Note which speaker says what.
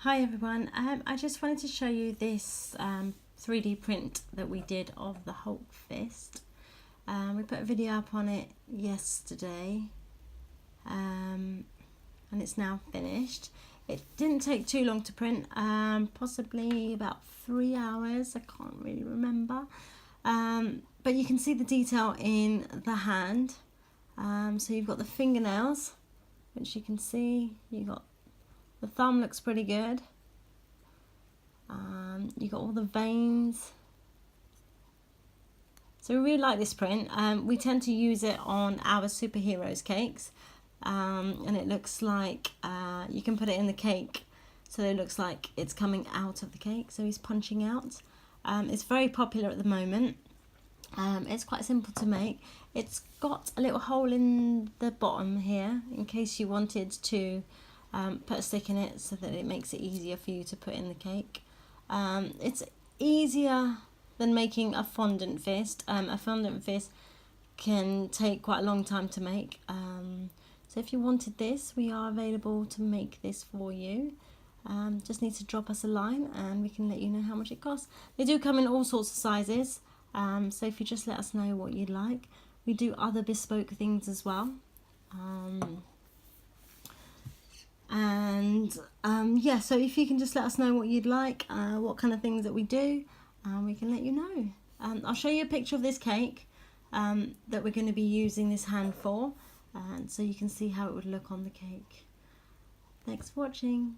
Speaker 1: Hi everyone, I just wanted to show you this 3D print that we did of the Hulk fist. We put a video up on it yesterday and it's now finished. It didn't take too long to print, possibly about 3 hours, I can't really remember. But you can see the detail in the hand. So you've got the fingernails, which you can see. The thumb looks pretty good. You got all the veins. So we really like this print. We tend to use it on our superheroes cakes, and it looks like you can put it in the cake, so it looks like it's coming out of the cake. So he's punching out. It's very popular at the moment. It's quite simple to make. It's got a little hole in the bottom here in case you wanted to put a stick in it, so that it makes it easier for you to put in the cake. It's easier than making a fondant fist. A fondant fist can take quite a long time to make. So if you wanted this, we are available to make this for you. Just need to drop us a line and we can let you know how much it costs. They do come in all sorts of sizes, so if you just let us know what you'd like. We do other bespoke things as well. Yeah, so if you can just let us know what you'd like, what kind of things that we do, we can let you know. I'll show you a picture of this cake that we're going to be using this hand for, and so you can see how it would look on the cake. Thanks for watching.